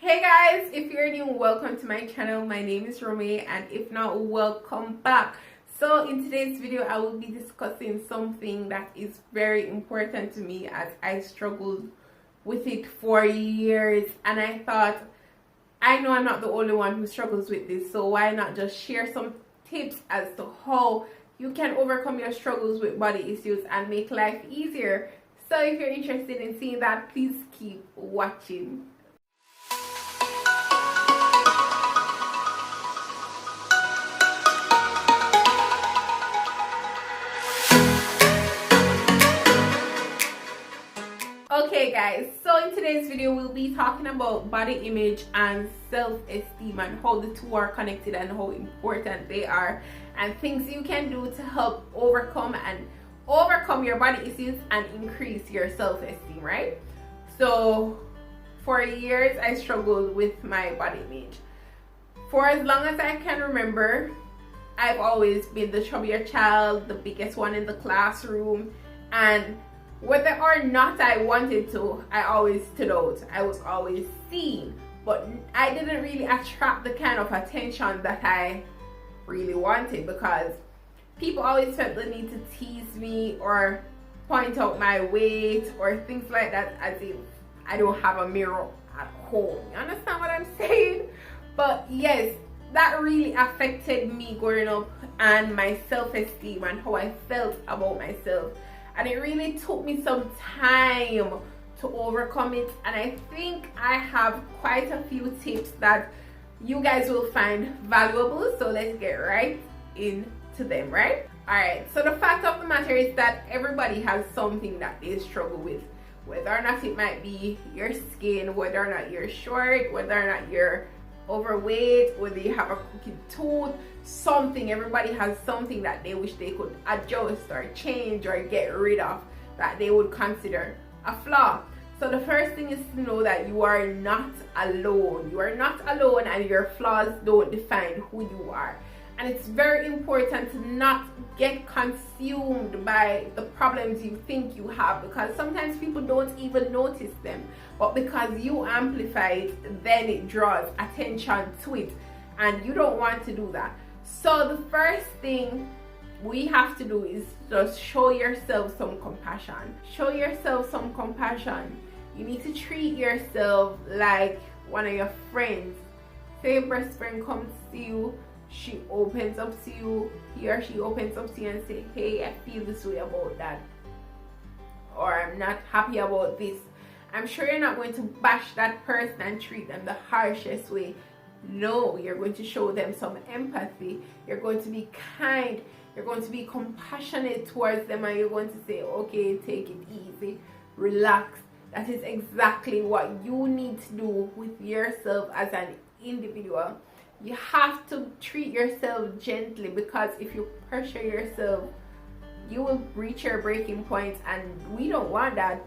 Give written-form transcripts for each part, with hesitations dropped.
Hey guys, if you're new, welcome to my channel. My name is Romae, and if not, welcome back. So in today's video I will be discussing something that is very important to me, as I struggled with it for years, and I thought, I know I'm not the only one who struggles with this, so why not just share some tips as to how you can overcome your struggles with body issues and make life easier. So if you're interested in seeing that, please keep watching. Okay guys, so in today's video we'll be talking about body image and self-esteem and how the two are connected and how important they are, and things you can do to help overcome your body issues and increase your self-esteem, right? So for years I struggled with my body image. For as long as I can remember, I've always been the chubbier child, the biggest one in the classroom, and whether or not I wanted to, I always stood out. I was always seen, but I didn't really attract the kind of attention that I really wanted, because people always felt the need to tease me or point out my weight or things like that, as if I don't have a mirror at home. You understand what I'm saying? But yes, that really affected me growing up and my self-esteem and how I felt about myself. And it really took me some time to overcome it, and I think I have quite a few tips that you guys will find valuable. So let's get right into them, right? Alright, so the fact of the matter is that everybody has something that they struggle with, whether or not it might be your skin, whether or not you're short, whether or not you're overweight, whether you have a crooked tooth, something. Everybody has something that they wish they could adjust or change or get rid of, that they would consider a flaw. So the first thing is to know that you are not alone. You are not alone, and your flaws don't define who you are. And it's very important to not get consumed by the problems you think you have, because sometimes people don't even notice them, but because you amplify it, then it draws attention to it, and you don't want to do that. So the first thing we have to do is just show yourself some compassion. Show yourself some compassion. You need to treat yourself like one of your friends. Say your best friend comes to you, she opens up to you, he or she opens up to you and say, hey, I feel this way about that, or I'm not happy about this. I'm sure you're not going to bash that person and treat them the harshest way. No, you're going to show them some empathy. You're going to be kind. You're going to be compassionate towards them, and you're going to say, okay, take it easy, relax. That is exactly what you need to do with yourself as an individual. You have to treat yourself gently, because if you pressure yourself, you will reach your breaking point, and we don't want that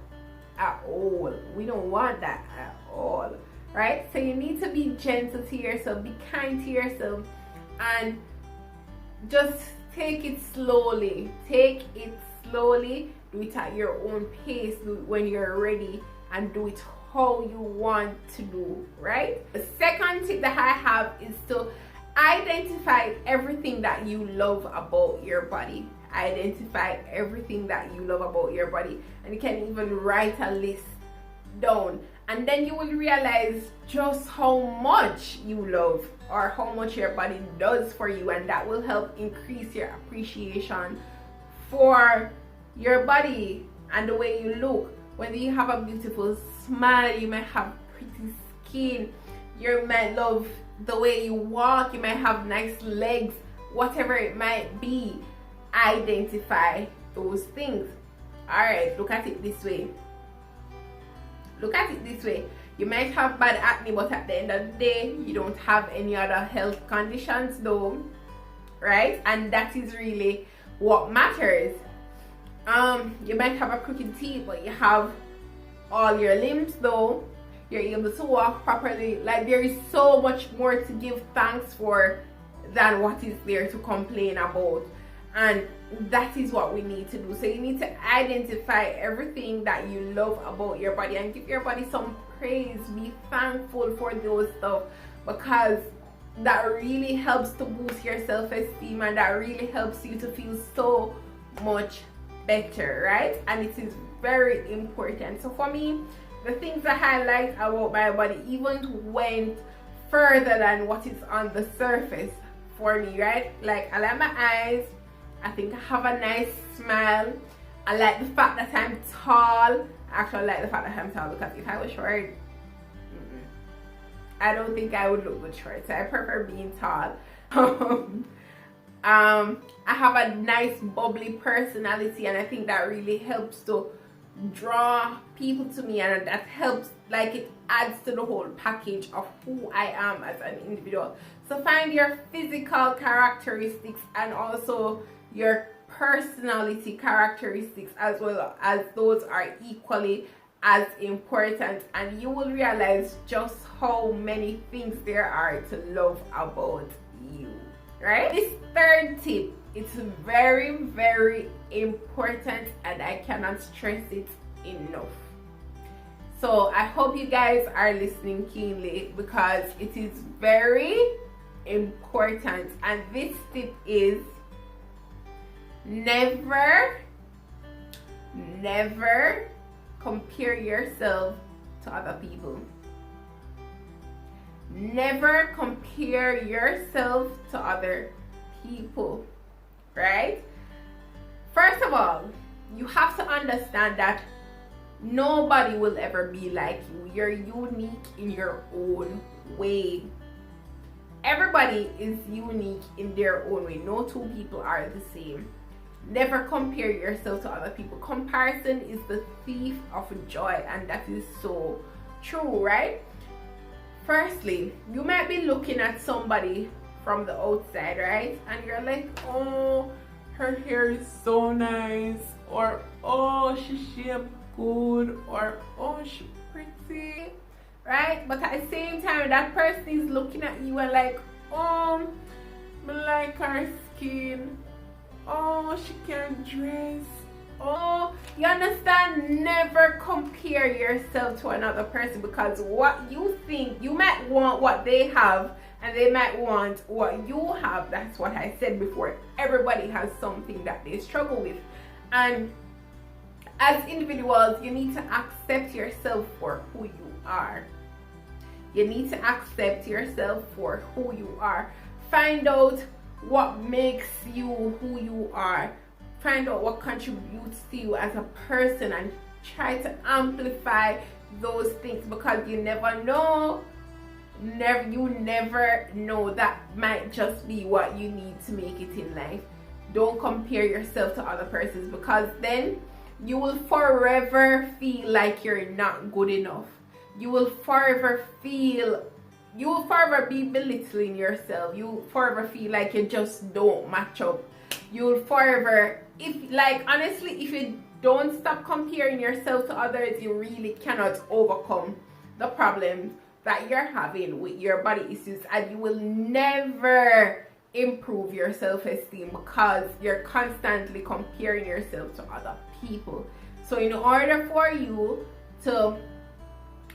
at all. We don't want that at all, right? So you need to be gentle to yourself, be kind to yourself, and just take it slowly. Take it slowly. Do it at your own pace. Do it when you're ready, and do it how you want to do, right? The second tip that I have is to identify everything that you love about your body. Identify everything that you love about your body, and you can even write a list down, and then you will realize just how much you love, or how much your body does for you, and that will help increase your appreciation for your body and the way you look. Whether you have a beautiful smile, you might have pretty skin, you might love the way you walk, you might have nice legs, whatever it might be, identify those things. Alright, look at it this way. Look at it this way. You might have bad acne, but at the end of the day, you don't have any other health conditions though, right? And that is really what matters. You might have a crooked teeth, but you have all your limbs though. You're able to walk properly. Like, there is so much more to give thanks for than what is there to complain about. And that is what we need to do. So you need to identify everything that you love about your body and give your body some praise, be thankful for those stuff, because that really helps to boost your self-esteem, and that really helps you to feel so much better, right? And it is very important. So for me, the things I highlight about my body even went further than what is on the surface for me, right? Like, I like my eyes, I think I have a nice smile, I like the fact that I'm tall. I actually like the fact that I'm tall, because if I was short, I don't think I would look good short, so I prefer being tall. I have a nice bubbly personality, and I think that really helps to draw people to me, and that helps, like, it adds to the whole package of who I am as an individual. So find your physical characteristics and also your personality characteristics as well, as those are equally as important, and you will realize just how many things there are to love about you, right? This third tip, it's very, very important, and I cannot stress it enough. So I hope you guys are listening keenly, because it is very important. And this tip is never compare yourself to other people. Never compare yourself to other people, right? First of all, you have to understand that nobody will ever be like you. You're unique in your own way. Everybody is unique in their own way. No two people are the same. Never compare yourself to other people. Comparison is the thief of joy, and that is so true, right? Firstly, you might be looking at somebody from the outside, right? And you're like, oh, her hair is so nice, or oh, she shaped good, or oh, she's pretty, right? But at the same time, that person is looking at you and like, oh, I like her skin, oh, she can dress, oh, you understand? Never compare yourself to another person, because what you think, you might want what they have, and they might want what you have. That's what I said before. Everybody has something that they struggle with, and as individuals, you need to accept yourself for who you are. You need to accept yourself for who you are. Find out what makes you who you are. Find out what contributes to you as a person, and try to amplify those things, because you never know. You never know. That might just be what you need to make it in life. Don't compare yourself to other persons, because then you will forever feel like you're not good enough. You will forever be belittling yourself. You will forever feel like you just don't match up. You'll forever, honestly, if you don't stop comparing yourself to others, you really cannot overcome the problems that you're having with your body issues, and you will never improve your self-esteem, because you're constantly comparing yourself to other people. So in order for you to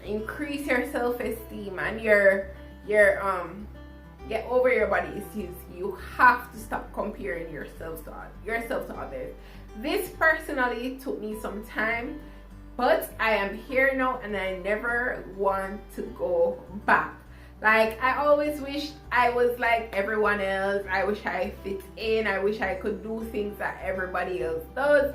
increase your self-esteem and your get over your body issues, you have to stop comparing yourself to others. This personally took me some time, but I am here now, and I never want to go back. Like, I always wish I was like everyone else. I wish I fit in. I wish I could do things that everybody else does.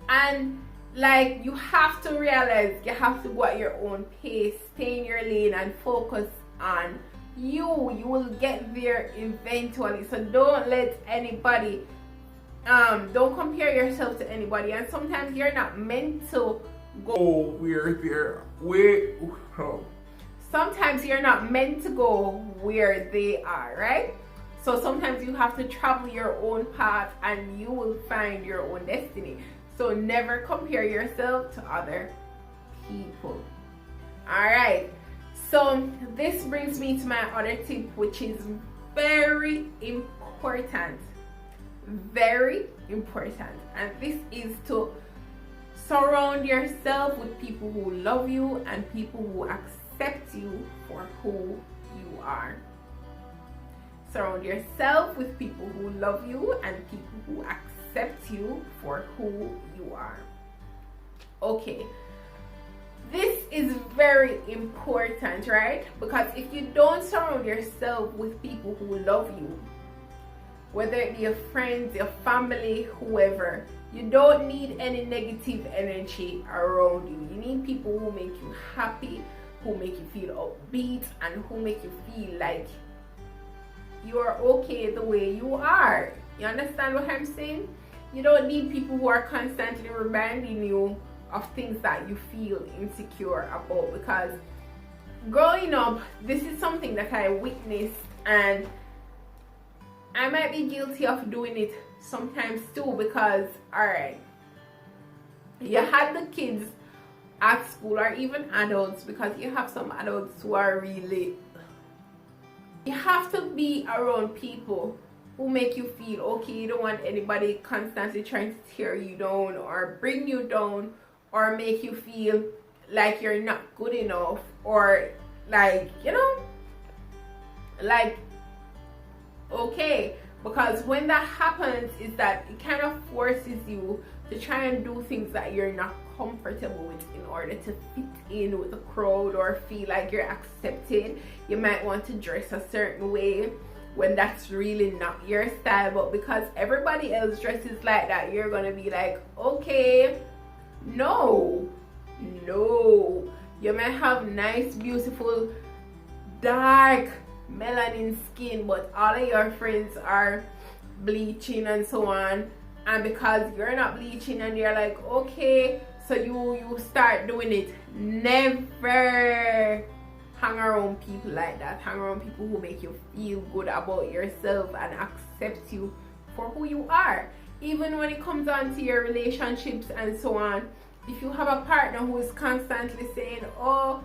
And like, you have to realize you have to go at your own pace, stay in your lane, and focus on you. You will get there eventually. So don't let anybody, don't compare yourself to anybody. And sometimes you're not meant to go sometimes you're not meant to go where they are, right? So sometimes you have to travel your own path, and you will find your own destiny. So never compare yourself to other people. All right, so this brings me to my other tip, which is very important, and this is to surround yourself with people who love you and people who accept accept you for who you are. Surround yourself with people who love you and people who accept you for who you are. Okay, this is very important, right? Because if you don't surround yourself with people who love you, whether it be your friends, your family, whoever, you don't need any negative energy around you. You need people who make you happy, who make you feel upbeat, and who make you feel like you are okay the way you are. You understand what I'm saying? You don't need people who are constantly reminding you of things that you feel insecure about, because growing up, this is something that I witnessed, and I might be guilty of doing it sometimes too, because alright, you had the kids at school, or even adults, because you have some adults who are really, you have to be around people who make you feel okay. You don't want anybody constantly trying to tear you down or bring you down or make you feel like you're not good enough, or like, you know, like, okay. Because when that happens, is that it kind of forces you to try and do things that you're not comfortable with in order to fit in with the crowd or feel like you're accepted. You might want to dress a certain way when that's really not your style, but because everybody else dresses like that, you're gonna be like, okay, no. You might have nice, beautiful, dark melanin skin, but all of your friends are bleaching and so on, and because you're not bleaching and you're like, okay, so you start doing it. Never hang around people like that. Hang around people who make you feel good about yourself and accept you for who you are. Even when it comes on to your relationships and so on, if you have a partner who is constantly saying, oh,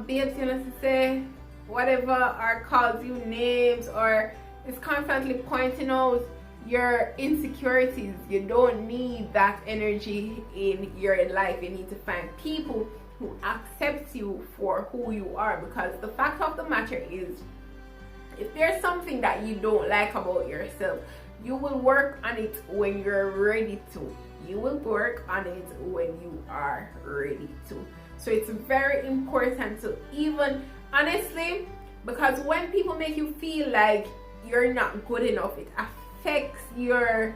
babes, you know, to say whatever, or calls you names, or is constantly pointing out your insecurities, you don't need that energy in your life. You need to find people who accept you for who you are, because the fact of the matter is, if there's something that you don't like about yourself, you will work on it when you're ready to. You will work on it when you are ready to. So it's very important to, even honestly, because when people make you feel like you're not good enough, it affects your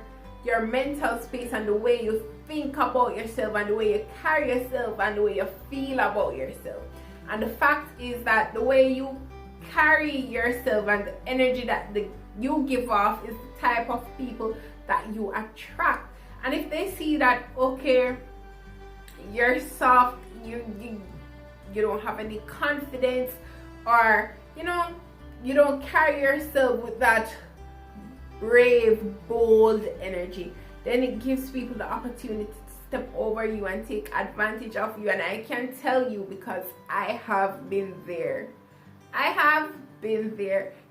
mental space and the way you think about yourself and the way you carry yourself and the way you feel about yourself. And the fact is that the way you carry yourself and the energy that you give off is the type of people that you attract. And if they see that, okay, you're soft, you don't have any confidence, or you know, you don't carry yourself with that brave, bold energy, then it gives people the opportunity to step over you and take advantage of you. And I can tell you, because I have been there.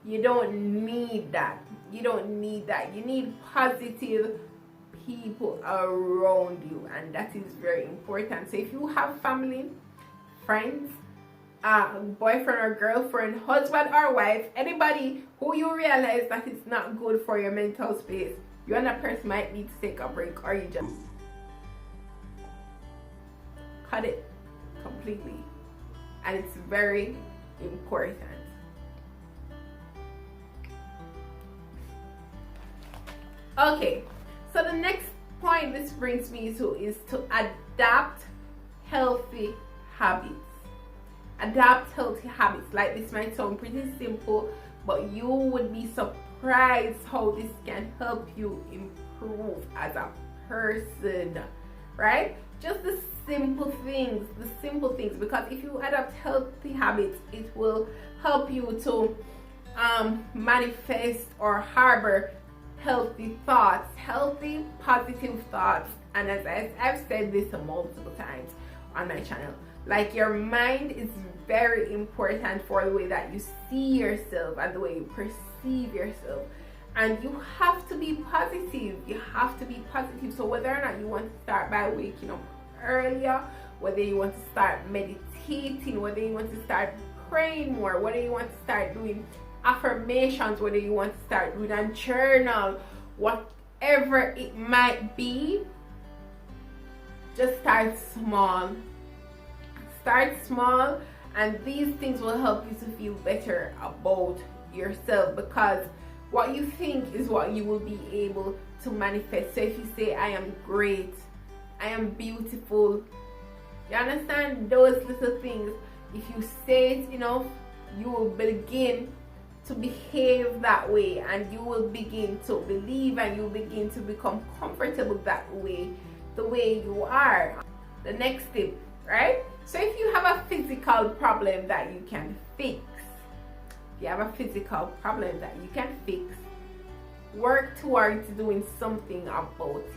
You don't need that. You don't need that. You need positive people around you, and that is very important. So if you have family, friends, boyfriend or girlfriend, husband or wife, anybody who you realize that it's not good for your mental space, you and that person might need to take a break, or you just cut it completely. And it's very important. Okay, so the next point this brings me to is to adapt healthy habits. Adapt healthy habits. Like, this might sound pretty simple, but you would be surprised how this can help you improve as a person, right? Just the simple things, because if you adapt healthy habits, it will help you to manifest or harbor healthy thoughts, healthy, positive thoughts. And as I've said this multiple times on my channel, like, your mind is very important for the way that you see yourself and the way you perceive yourself. And you have to be positive. So whether or not you want to start by waking up earlier, whether you want to start meditating, meditating, whether you want to start praying more, whether you want to start doing affirmations, whether you want to start doing a journal, whatever it might be, just start small. Start small, and these things will help you to feel better about yourself, because what you think is what you will be able to manifest. So if you say, I am great, I am beautiful, you understand, those little things, if you say it enough, you will begin to behave that way, and you will begin to believe, and you will begin to become comfortable that way, the way you are. The next step, right? So if you have a physical problem that you can fix, if you have a physical problem that you can fix, work towards doing something about it.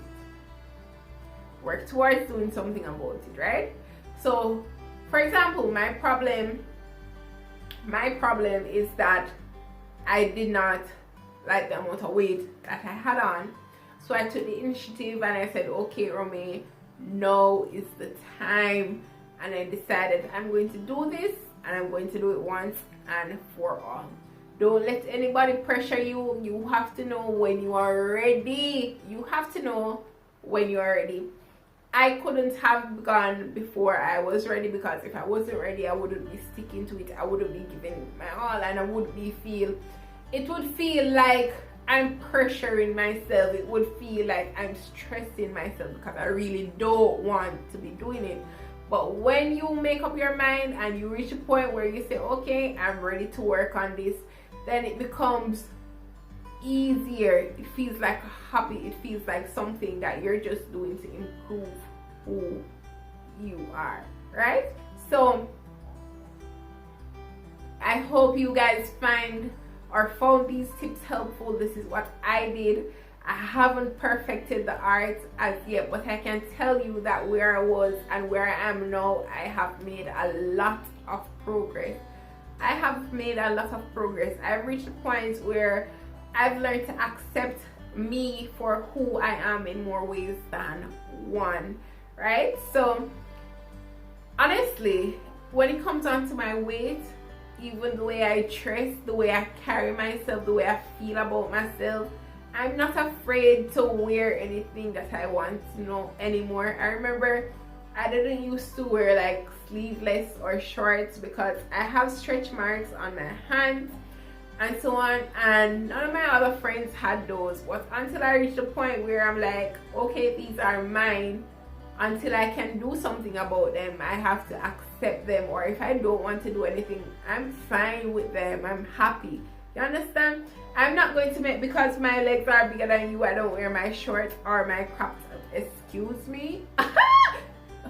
Work towards doing something about it, right? So, for example, my problem is that I did not like the amount of weight that I had on. So I took the initiative and I said, okay, Romae, now is the time. And I decided I'm going to do this, and I'm going to do it once and for all. Don't let anybody pressure you. You have to know when you are ready. You have to know when you are ready. I couldn't have gone before I was ready, because if I wasn't ready, I wouldn't be sticking to it. I wouldn't be giving my all, and it would feel like I'm pressuring myself. It would feel like I'm stressing myself, because I really don't want to be doing it. But when you make up your mind and you reach a point where you say, okay, I'm ready to work on this, then it becomes easier. It feels like happy. It feels like something that you're just doing to improve who you are, right? So I hope you guys found these tips helpful. This is what I did. I haven't perfected the art as yet, but I can tell you that where I was and where I am now, I have made a lot of progress. I've reached a point where I've learned to accept me for who I am in more ways than one, right? So honestly, when it comes down to my weight, even the way I dress, the way I carry myself, the way I feel about myself, I'm not afraid to wear anything that I want to know anymore. I remember I didn't used to wear like sleeveless or shorts, because I have stretch marks on my hands and so on, and none of my other friends had those. But until I reached a point where I'm like, okay, these are mine, until I can do something about them, I have to accept them. Or if I don't want to do anything, I'm fine with them. I'm happy. You understand? I'm not going to make, because my legs are bigger than you, I don't wear my shorts or my crop top. Excuse me?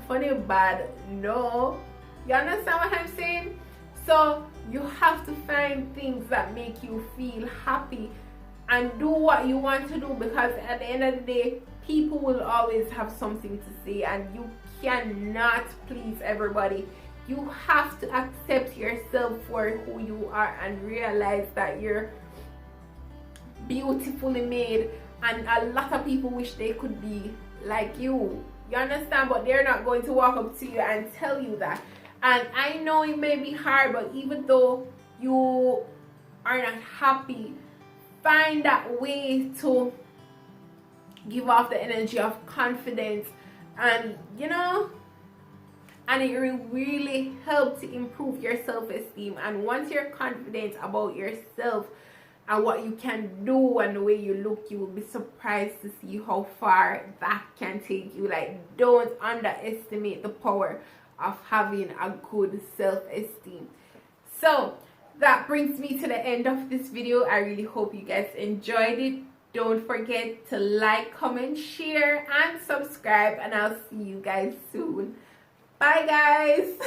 Funny bad? No. You understand what I'm saying? So you have to find things that make you feel happy and do what you want to do, because at the end of the day, people will always have something to say, and you cannot please everybody. You have to accept yourself for who you are and realize that you're beautifully made, and a lot of people wish they could be like you. You understand? But they're not going to walk up to you and tell you that. And I know it may be hard, but even though you are not happy, find that way to give off the energy of confidence, and and it will really help to improve your self-esteem. And once you're confident about yourself and what you can do and the way you look, you will be surprised to see how far that can take you. Like, don't underestimate the power of having a good self-esteem. So that brings me to the end of this video. I really hope you guys enjoyed it. Don't forget to like, comment, share, and subscribe, and I'll see you guys soon. Bye guys.